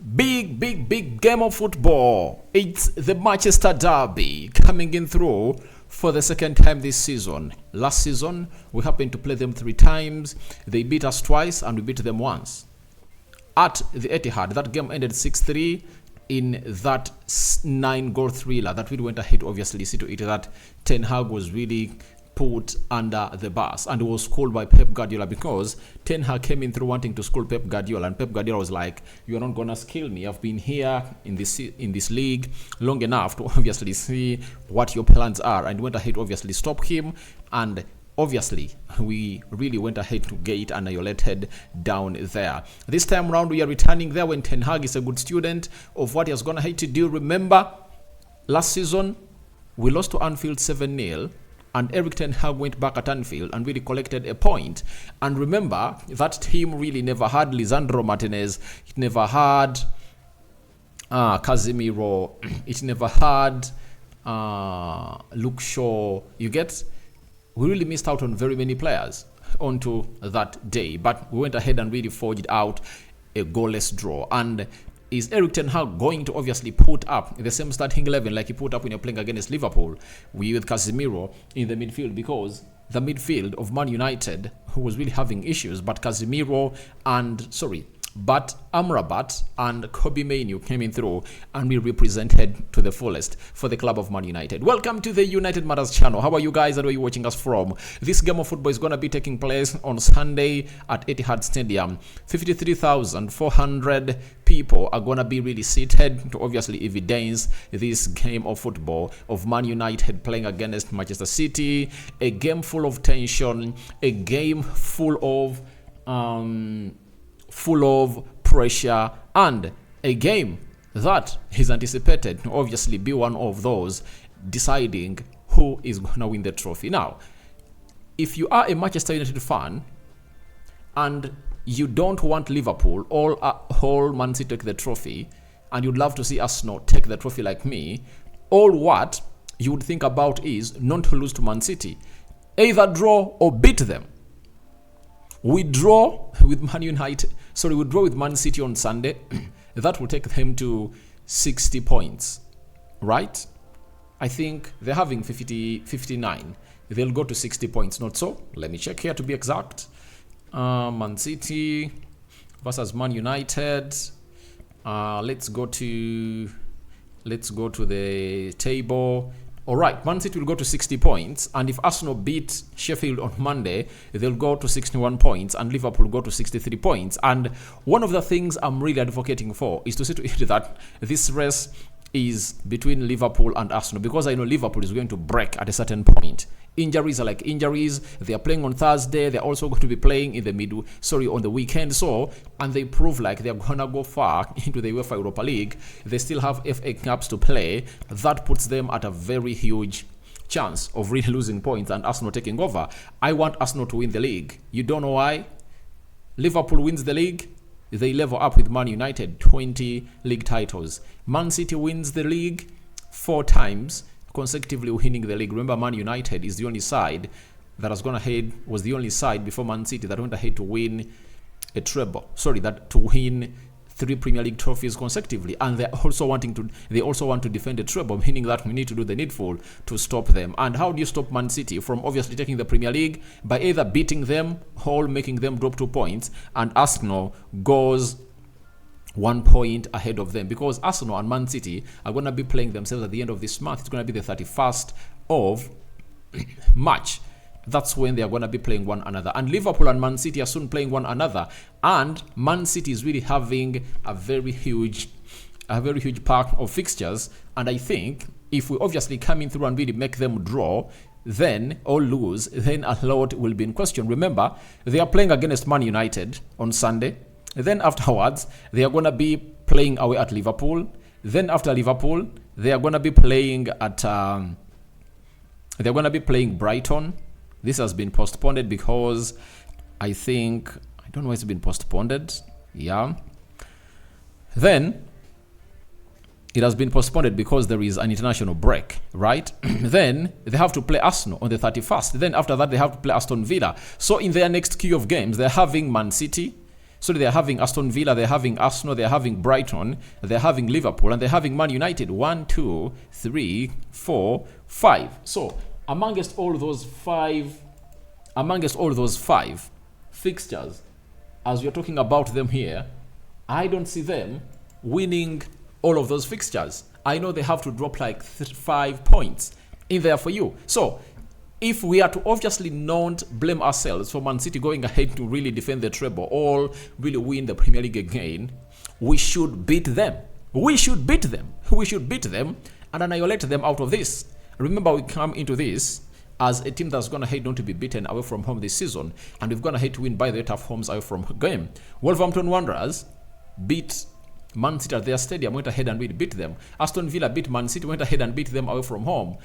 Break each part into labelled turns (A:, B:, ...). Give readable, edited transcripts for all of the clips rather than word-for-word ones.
A: Big game of football. It's the Manchester Derby coming in through for the second time this season. Last season, we happened to play them 3 times. They beat us twice and we beat them once. At the Etihad, that game ended 6-3 in that 9-goal thriller that we went ahead, obviously, see to it that Ten Hag was really put under the bus and was called by Pep Guardiola because Ten Hag came in through wanting to school Pep Guardiola, and Pep Guardiola was like, "You're not gonna skill me. I've been here in this league long enough to obviously see what your plans are," and went ahead obviously stop him, and obviously we really went ahead to get annihilated down there. This time around we are returning there when Ten Hag is a good student of what he has gone ahead to do. Remember, last season we lost to Anfield 7-0. And Eric Ten Hag went back at Anfield and really collected a point. And remember, that team really never had Lisandro Martinez. It never had Casemiro. It never had Luke Shaw. You get? We really missed out on very many players onto that day. But we went ahead and really forged out a goalless draw. And is Eric Ten Hag going to obviously put up the same starting 11 like he put up when you're playing against Liverpool with Casemiro in the midfield? Because the midfield of Man United, who was really having issues, but Amrabat and Kobe Mainoo came in through and we represented to the fullest for the club of Man United. Welcome to the United Matters channel. How are you guys and where are you watching us from? This game of football is going to be taking place on Sunday at Etihad Stadium. 53,400 people are going to be really seated to obviously evidence this game of football of Man United playing against Manchester City. A game full of tension, a game full of pressure, and a game that is anticipated to obviously be one of those deciding who is going to win the trophy. Now, if you are a Manchester United fan and you don't want Liverpool or Man City take the trophy, and you'd love to see Arsenal take the trophy like me, all what you would think about is not to lose to Man City. Either draw or beat them. We draw with we draw with Man City on Sunday. That will take them to 60 points, right? I think they're having 59. They'll go to 60 points, not so? Let me check here to be exact. Man City versus Man United. Let's go to the table. All right, Man City will go to 60 points, and if Arsenal beat Sheffield on Monday, they'll go to 61 points, and Liverpool will go to 63 points. And one of the things I'm really advocating for is to see to it that this race is between Liverpool and Arsenal, because I know Liverpool is going to break at a certain point. Injuries are like injuries. They are playing on Thursday. They're also going to be playing in on the weekend. And they prove like they're gonna go far into the UEFA Europa League. They still have FA Cups to play. That puts them at a very huge chance of really losing points and Arsenal taking over. I want Arsenal to win the league. You don't know why? Liverpool wins the league. They level up with Man United, 20 league titles. Man City wins the league 4 times. Consecutively winning the league. Remember, Man United is the only side that was the only side before Man City that went ahead to win a treble. To win 3 Premier League trophies consecutively, and they also want to defend a treble, meaning that we need to do the needful to stop them. And how do you stop Man City from obviously taking the Premier League? By either beating them or making them drop 2 points, and Arsenal goes 1 point ahead of them, because Arsenal and Man City are going to be playing themselves at the end of this month. It's going to be the 31st of March. That's when they are going to be playing one another. And Liverpool and Man City are soon playing one another. And Man City is really having a very huge pack of fixtures. And I think if we obviously come in through and really make them draw, then or lose, then a lot will be in question. Remember, they are playing against Man United on Sunday. Then afterwards, they are going to be playing away at Liverpool. Then after Liverpool, they are going to be playing Brighton. This has been postponed because I don't know why it's been postponed. Yeah. Then it has been postponed because there is an international break, right? Then they have to play Arsenal on the 31st. Then after that, they have to play Aston Villa. So in their next queue of games, they're having Man City, So they're having Aston Villa, they're having Arsenal, they're having Brighton, they're having Liverpool, and they're having Man United. 1, 2, 3, 4, 5. So amongst all those five fixtures, as we're talking about them here, I don't see them winning all of those fixtures. I know they have to drop like 5 points in there for you. So if we are to obviously not blame ourselves for Man City going ahead to really defend the treble or really win the Premier League again, we should beat them. We should beat them and annihilate them out of this. Remember, we come into this as a team that's gone ahead not to be beaten away from home this season, and we've gone ahead to win by the tough homes away from game. Wolverhampton Wanderers beat Man City at their stadium, went ahead and we beat them. Aston Villa beat Man City, went ahead and beat them away from home.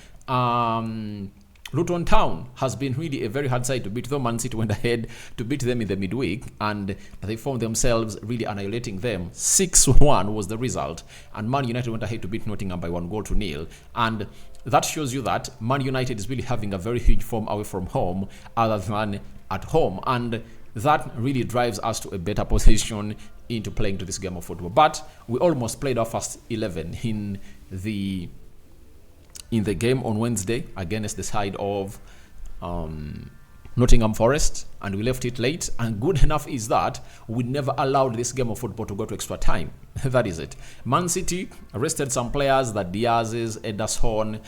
A: Luton Town has been really a very hard side to beat, though Man City went ahead to beat them in the midweek, and they found themselves really annihilating them. 6-1 was the result, and Man United went ahead to beat Nottingham by 1-0. And that shows you that Man United is really having a very huge form away from home other than at home, and that really drives us to a better position into playing to this game of football. But we almost played our first 11 in the game on Wednesday against the side of Nottingham Forest, and we left it late. And good enough is that we never allowed this game of football to go to extra time. That is it. Man City rested some players, the Diaz's, Ederson,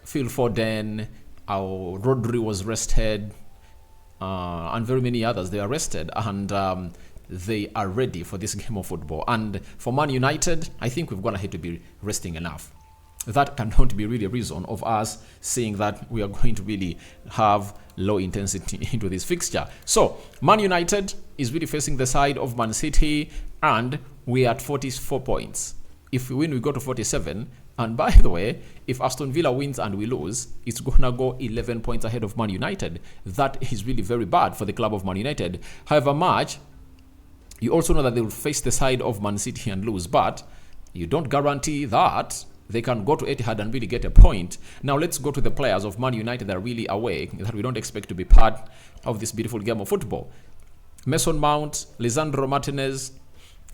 A: Phil Foden, Rodri was rested, and very many others. They are rested, and they are ready for this game of football. And for Man United, I think we've gone ahead to be resting enough. That cannot be really a reason of us saying that we are going to really have low intensity into this fixture. So Man United is really facing the side of Man City, and we are at 44 points. If we win, we go to 47. And by the way, if Aston Villa wins and we lose, it's going to go 11 points ahead of Man United. That is really very bad for the club of Man United. However much, you also know that they will face the side of Man City and lose, but you don't guarantee that they can go to Etihad and really get a point. Now let's go to the players of Man United that are really awake, that we don't expect to be part of this beautiful game of football. Mason Mount, Lisandro Martinez.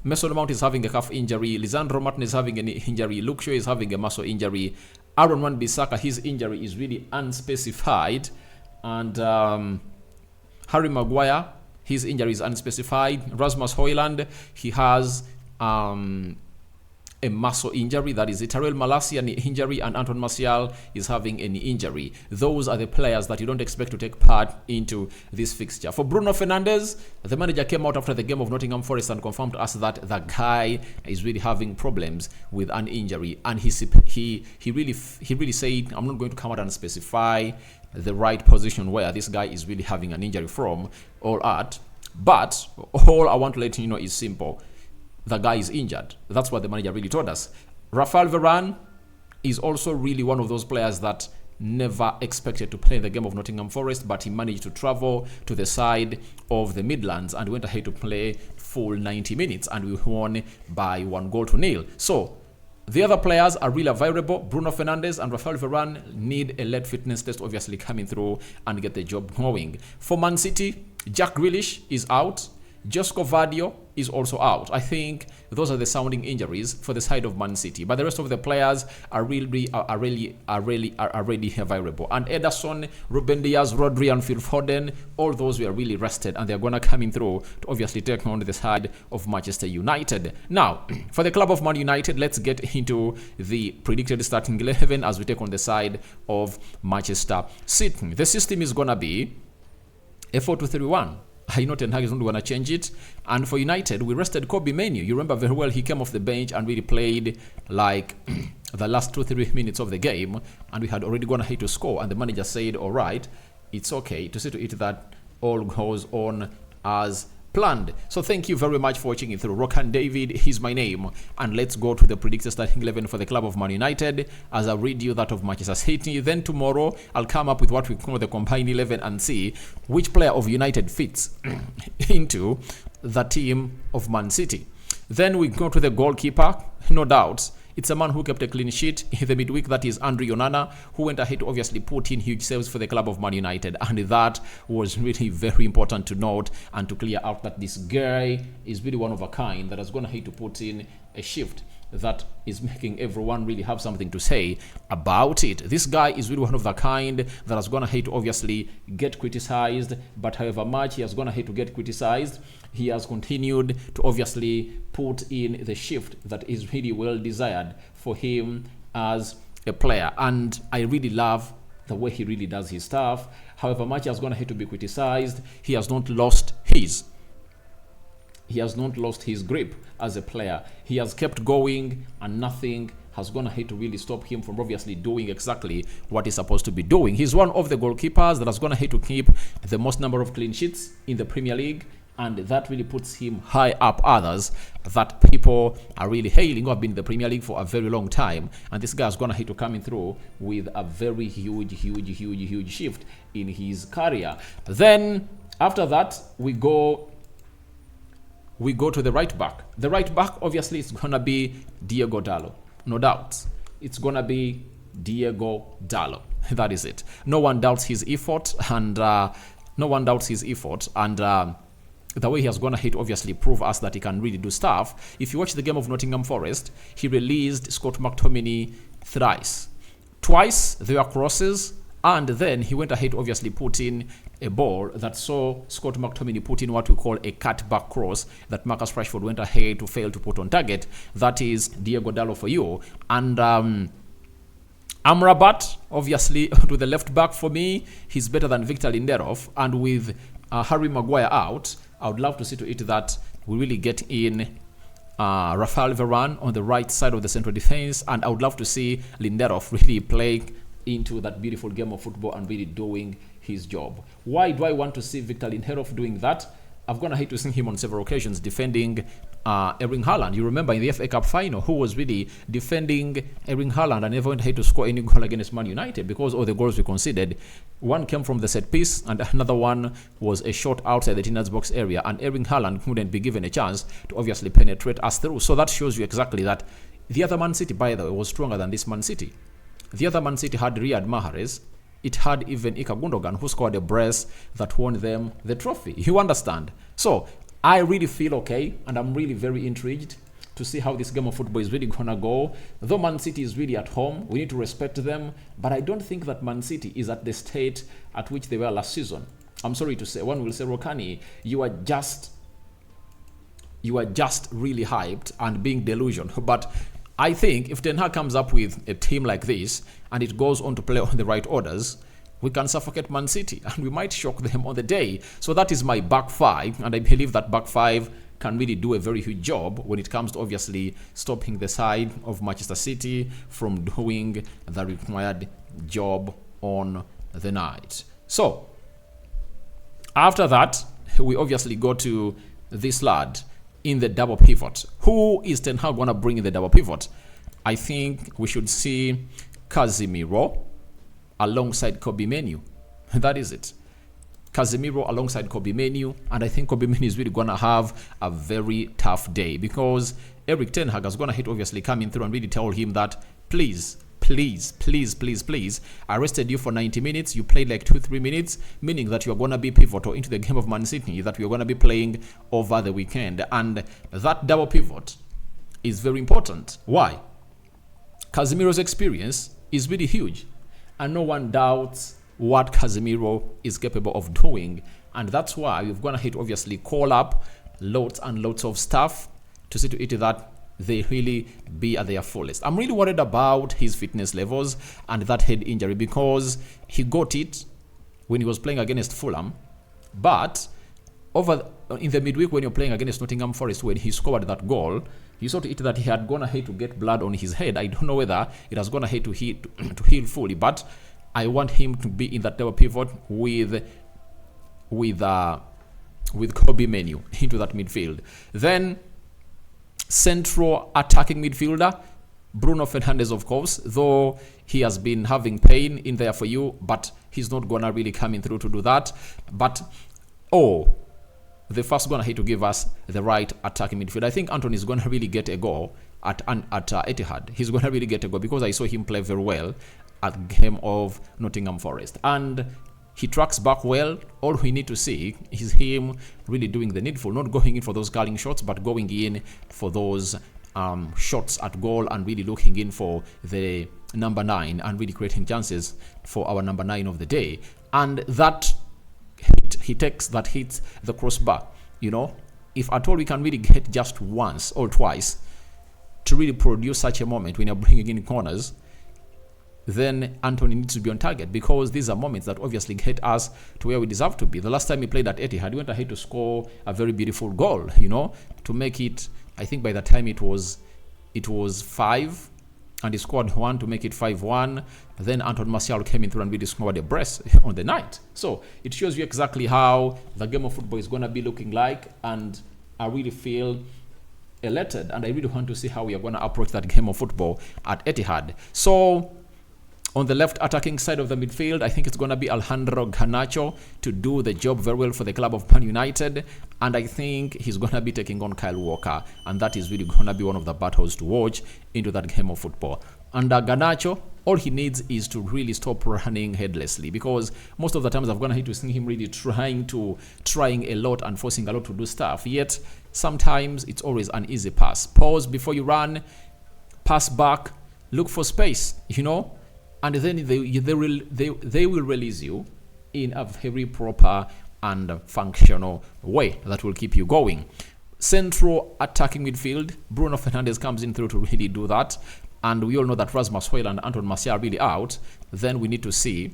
A: Mason Mount is having a calf injury. Lisandro Martinez is having an injury. Luke Shaw is having a muscle injury. Aaron Wan-Bissaka, his injury is really unspecified. And Harry Maguire, his injury is unspecified. Rasmus Højlund, he has a muscle injury, that is it. Tyrell Malacia, an injury, and Anton Martial is having an injury. Those are the players that you don't expect to take part into this fixture. For Bruno Fernandes, the manager came out after the game of Nottingham Forest and confirmed to us that the guy is really having problems with an injury, and he really said, I'm not going to come out and specify the right position where this guy is really having an injury from or at, but all I want to let you know is simple. The guy is injured. That's what the manager really told us. Rafael Varane is also really one of those players that never expected to play in the game of Nottingham Forest, but he managed to travel to the side of the Midlands and went ahead to play full 90 minutes, and we won by 1-0. So the other players are really available. Bruno Fernandes and Rafael Varane need a late fitness test, obviously coming through and get the job going. For Man City, Jack Grealish is out. Josko Vadio is also out. I think those are the sounding injuries for the side of Man City, but the rest of the players are really available. And Ederson, Ruben Diaz, Rodri, and Phil Foden, all those were really rested, and they're gonna come in through to obviously take on the side of Manchester United. Now, for the club of Man United, let's get into the predicted starting 11 as we take on the side of Manchester City. The system is gonna be a 4-2-3-1. I know Ten Hag is not going to change it. And for United, we rested Kobe Mainoo. You remember very well, he came off the bench and really played like the last 2-3 minutes of the game, and we had already gone ahead to score. And the manager said, all right, it's okay to see to it that all goes on as planned. So thank you very much for watching it through. Rokan David is my name, and let's go to the predicted starting 11 for the club of Man United as I read you that of Manchester City. Then tomorrow I'll come up with what we call the combined 11 and see which player of United fits into the team of Man City. Then we go to the goalkeeper. No doubt It's a man who kept a clean sheet in the midweek. That is Andre Onana, who went ahead to obviously put in huge saves for the club of Man United. And that was really very important to note and to clear out that this guy is really one of a kind that has gone ahead to put in a shift that is making everyone really have something to say about it. This guy is really one of the kind that has gone ahead to obviously get criticized, but however much he has gone ahead to get criticized, he has continued to obviously put in the shift that is really well desired for him as a player. And I really love the way he really does his stuff. However much he has gone ahead to be criticized, he has not lost his grip as a player. He has kept going, and nothing has gone ahead to really stop him from obviously doing exactly what he's supposed to be doing. He's one of the goalkeepers that has gone ahead to keep the most number of clean sheets in the Premier League, and that really puts him high up others that people are really hailing who have been in the Premier League for a very long time. And this guy has gone ahead to coming through with a very huge shift in his career. Then after that, we go to the right back. The right back, obviously, it's going to be Diego Dallo. No doubt. It's going to be Diego Dallo. That is it. No one doubts his effort, and the way he has gone ahead to obviously prove us that he can really do stuff. If you watch the game of Nottingham Forest, he released Scott McTominay thrice. Twice, there were crosses, and then he went ahead to obviously put in a ball that saw Scott McTominay put in what we call a cut-back cross that Marcus Rashford went ahead to fail to put on target. That is Diego Dallo for you. And Amrabat, obviously, to the left back for me, he's better than Victor Lindelof. And with Harry Maguire out, I would love to see to it that we really get in Rafael Varane on the right side of the central defense. And I would love to see Lindelof really play into that beautiful game of football and really doing his job. Why do I want to see Victor Lindelof doing that? I've gone ahead to see him on several occasions defending Erling Haaland. You remember in the FA Cup final, who was really defending Erling Haaland and never went ahead to score any goal against Man United because all the goals we conceded. One came from the set piece and another one was a shot outside the Tina's box area, and Erling Haaland couldn't be given a chance to obviously penetrate us through. So that shows you exactly that the other Man City, by the way, was stronger than this Man City. The other Man City had Riyad Mahrez. It had even Ika Gundogan, who scored a brace that won them the trophy. You understand? So I really feel okay, and I'm really very intrigued to see how this game of football is really going to go. Though Man City is really at home, we need to respect them, but I don't think that Man City is at the state at which they were last season. I'm sorry to say. One will say, Rokani, you are just really hyped and being delusional. But I think if Ten Hag comes up with a team like this and it goes on to play on the right orders, we can suffocate Man City and we might shock them on the day. So that is my back five, and I believe that back five can really do a very huge job when it comes to obviously stopping the side of Manchester City from doing the required job on the night. So after that, we obviously go to this lad in the double pivot. Who is Ten Hag going to bring in the double pivot? I think we should see Casemiro alongside Kobe Mainoo. That is it. Casemiro alongside Kobe Mainoo, and I think Kobe Mainoo is really going to have a very tough day because Erik Ten Hag has going to hit obviously coming through and really tell him that please, I rested you for 90 minutes. You played like 2-3 minutes, meaning that you're going to be pivotal into the game of Man City that we're going to be playing over the weekend. And that double pivot is very important. Why? Casemiro's experience is really huge, and no one doubts what Casemiro is capable of doing. And that's why we've gone ahead to obviously call up lots and lots of stuff to see to it that they really be at their fullest. I'm really worried about his fitness levels and that head injury because he got it when he was playing against Fulham, but over in the midweek when you're playing against Nottingham Forest, when he scored that goal, you saw to it that he had gone ahead to get blood on his head. I don't know whether it has gone ahead to heal fully, but I want him to be in that double pivot with Kobe Mainoo into that midfield. Then central attacking midfielder, Bruno Fernandes, of course, though he has been having pain in there for you, but he's not gonna really come in through to do that. But the first gonna hit to give us the right attacking midfield. I think Anthony is gonna really get a goal at Etihad, he's going to really get a goal because I saw him play very well at the game of Nottingham Forest. And he tracks back well. All we need to see is him really doing the needful, not going in for those curling shots, but going in for those shots at goal and really looking in for the number 9 and really creating chances for our number 9 of the day. And that he takes that hits the crossbar. You know, if at all we can really get just once or twice to really produce such a moment when you're bringing in corners, then Anthony needs to be on target, because these are moments that obviously get us to where we deserve to be. The last time he played at Etihad, he went ahead to score a very beautiful goal, you know, to make it, I think by the time it was 5, and he scored 1 to make it 5-1. Then Anton Martial came in through and really scored a brace on the night. So it shows you exactly how the game of football is going to be looking like, and I really feel elated, and I really want to see how we are going to approach that game of football at Etihad. So on the left attacking side of the midfield, I think it's going to be Alejandro Garnacho to do the job very well for the club of Man United. And I think he's going to be taking on Kyle Walker. And that is really going to be one of the battles to watch into that game of football. And Garnacho, all he needs is to really stop running headlessly, because most of the times I've gone ahead to see him really trying a lot and forcing a lot to do stuff. Yet sometimes it's always an easy pass. Pause before you run, pass back, look for space, you know. And then they will release you in a very proper and functional way that will keep you going. Central attacking midfield, Bruno Fernandes comes in through to really do that. And we all know that Rasmus Højlund and Anton Martial are really out. Then we need to see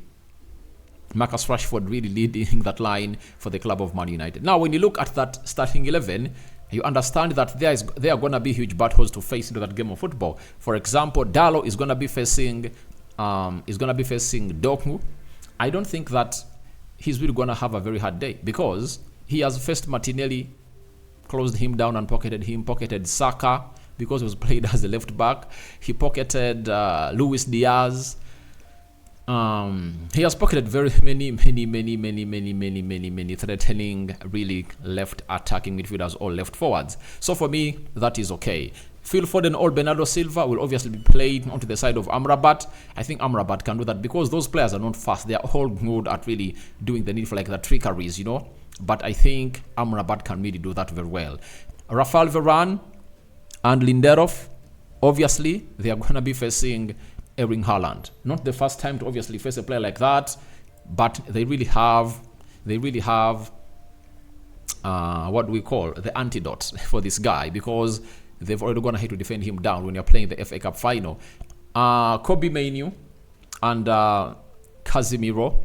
A: Marcus Rashford really leading that line for the club of Man United. Now, when you look at that starting 11, you understand that there are going to be huge battles to face into that game of football. For example, Dalot is going to be facing Doku. I don't think that he's really going to have a very hard day, because he has faced Martinelli, closed him down and pocketed Saka because he was played as a left back. He pocketed Luis Diaz. He has pocketed very many threatening, really left attacking midfielders or left forwards. So for me, that is okay. Phil Foden or Bernardo Silva will obviously be played onto the side of Amrabat. I think Amrabat can do that because those players are not fast. They are all good at really doing the needful, like the trickeries, you know. But I think Amrabat can really do that very well. Rafael Varane and Lindelof, obviously, they are going to be facing Erling Haaland. Not the first time to obviously face a player like that, but they really have what we call the antidote for this guy, because they've already gone ahead to defend him down when you're playing the FA Cup final. Kobe Mainoo and Casemiro.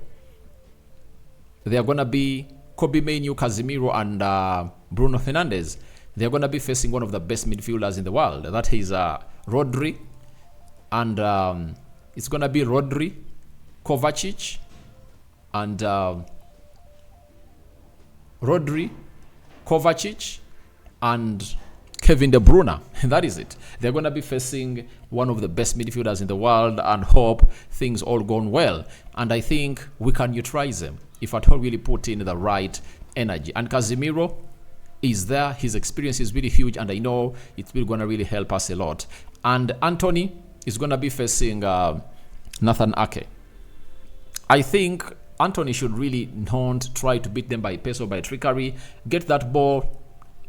A: They are going to be Kobe Mainoo, Casemiro, and Bruno Fernandes. They're going to be facing one of the best midfielders in the world. That is Rodri. And it's going to be Rodri, Kovacic, and Kevin De Bruyne. That is it. They're going to be facing one of the best midfielders in the world, and hope things all gone well. And I think we can neutralize them if at all really put in the right energy. And Casemiro is there. His experience is really huge, and I know it's really going to really help us a lot. And Anthony is going to be facing Nathan Ake. I think Anthony should really not try to beat them by pace or by trickery. Get that ball.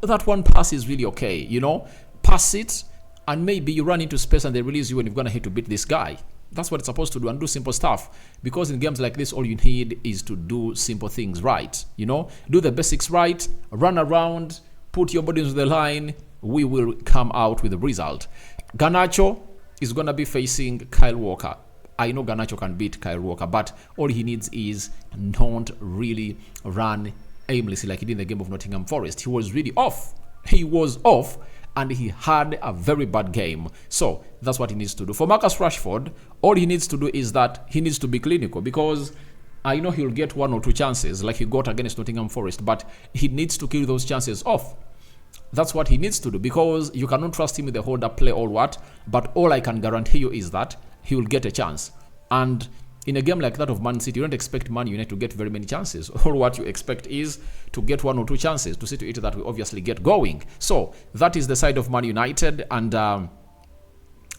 A: That one pass is really okay, you know. Pass it, and maybe you run into space and they release you and you've gone ahead to beat this guy. That's what it's supposed to do, and do simple stuff. Because in games like this, all you need is to do simple things right, you know. Do the basics right, run around, put your body into the line. We will come out with the result. Garnacho is going to be facing Kyle Walker. I know Garnacho can beat Kyle Walker, but all he needs is not really run aimlessly like he did in the game of Nottingham Forest. He was really off. And he had a very bad game. So that's what he needs to do. For Marcus Rashford, all he needs to do is that he needs to be clinical, because I know he'll get 1 or 2 chances like he got against Nottingham Forest, but he needs to kill those chances off. That's what he needs to do, because you cannot trust him with the hold-up play or what, but all I can guarantee you is that he will get a chance. And in a game like that of Man City, you don't expect Man United to get very many chances. All what you expect is to get 1 or 2 chances to see to it that we obviously get going. So that is the side of Man United, and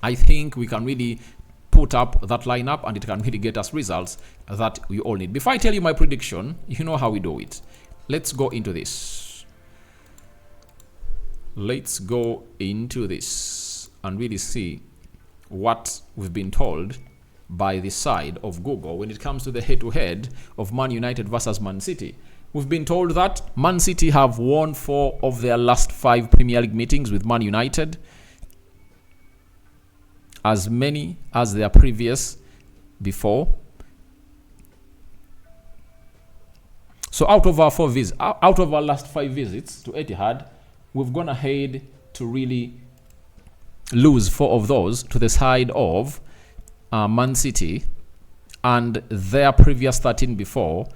A: I think we can really put up that lineup and it can really get us results that we all need. Before I tell you my prediction, you know how we do it. Let's go into this. Let's go into this and really see what we've been told by the side of Google when it comes to the head-to-head of Man United versus Man City. We've been told that Man City have won 4 of their last 5 Premier League meetings with Man United, as many as their previous before. So out of our last 5 visits to Etihad, we've gone ahead to really lose 4 of those to the side of Man City, and their previous 13 before,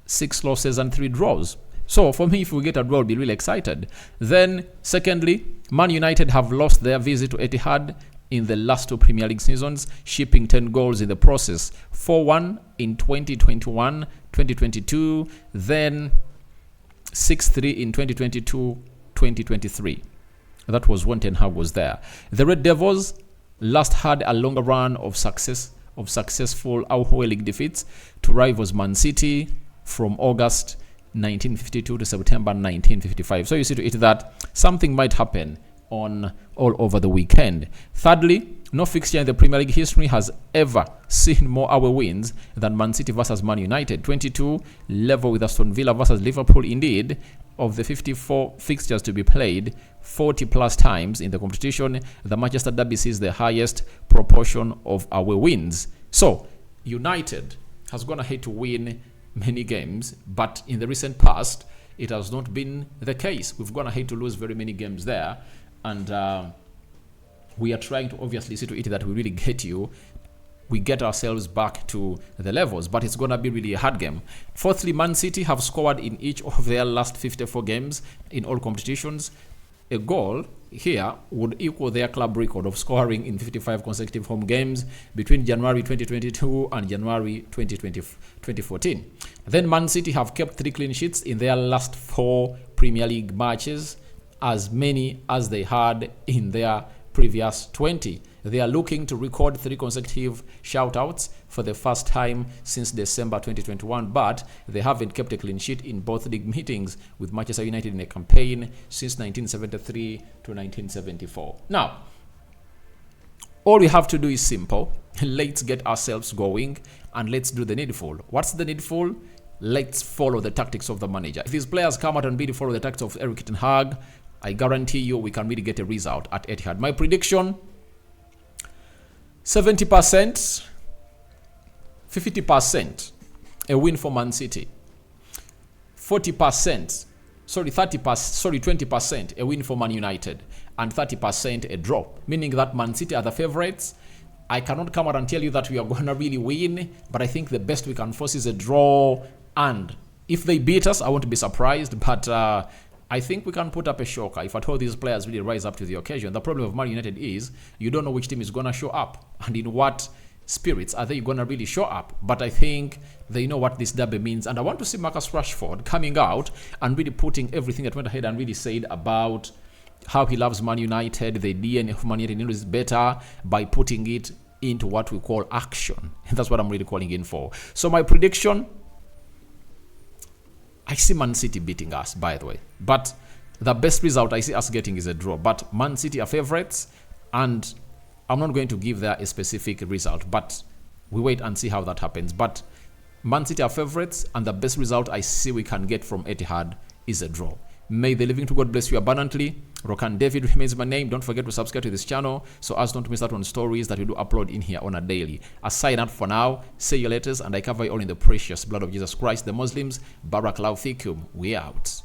A: 6 losses and 3 draws. So for me, if we get a draw, I'll be really excited. Then secondly, Man United have lost their visit to Etihad in the last 2 Premier League seasons, shipping 10 goals in the process. 4-1 in 2021, 2022, then 6-3 in 2022, 2023. That was when Ten Hag was there. The Red Devils last had a longer run of successful outweighing defeats to rivals Man City from August 1952 to September 1955. So you see to it that something might happen on all over the weekend. Thirdly, no fixture in the Premier League history has ever seen more away wins than Man City versus Man United. 22, level with Aston Villa versus Liverpool. Indeed, of the 54 fixtures to be played, 40 plus times in the competition, the Manchester Derby sees the highest proportion of away wins. So, United has gone ahead to win many games, but in the recent past, it has not been the case. We've gone ahead to lose very many games there, and we are trying to obviously see to it that we really we get ourselves back to the levels, but it's going to be really a hard game. Fourthly, Man City have scored in each of their last 54 games in all competitions. A goal here would equal their club record of scoring in 55 consecutive home games between January 2022 and January 2014. Then Man City have kept 3 clean sheets in their last 4 Premier League matches, as many as they had in their previous 20. They are looking to record 3 consecutive shoutouts for the first time since December 2021, but they haven't kept a clean sheet in both league meetings with Manchester United in a campaign since 1973 to 1974. Now, all we have to do is simple. Let's get ourselves going and let's do the needful. What's the needful? Let's follow the tactics of the manager. If these players come out and really follow the tactics of Erik ten Hag, I guarantee you we can really get a result at Etihad. My prediction: 70%, 50% a win for Man City. 20% a win for Man United, and 30% a draw. Meaning that Man City are the favorites. I cannot come out and tell you that we are going to really win, but I think the best we can force is a draw. And if they beat us, I won't be surprised, but I think we can put up a shocker if at all these players really rise up to the occasion. The problem of Man United is you don't know which team is going to show up and in what spirits are they going to really show up. But I think they know what this derby means. And I want to see Marcus Rashford coming out and really putting everything that went ahead and really said about how he loves Man United, the DNA of Man United is better by putting it into what we call action. And that's what I'm really calling in for. So my prediction: I see Man City beating us, by the way. But the best result I see us getting is a draw. But Man City are favorites, and I'm not going to give there a specific result. But we wait and see how that happens. But Man City are favorites, and the best result I see we can get from Etihad is a draw. May the living to God bless you abundantly. Rokan David remains my name. Don't forget to subscribe to this channel so as not to miss out on stories that we do upload in here on a daily. Aside that for now, say your letters, and I cover you all in the precious blood of Jesus Christ. The Muslims, Barakallahu Fikum. We out.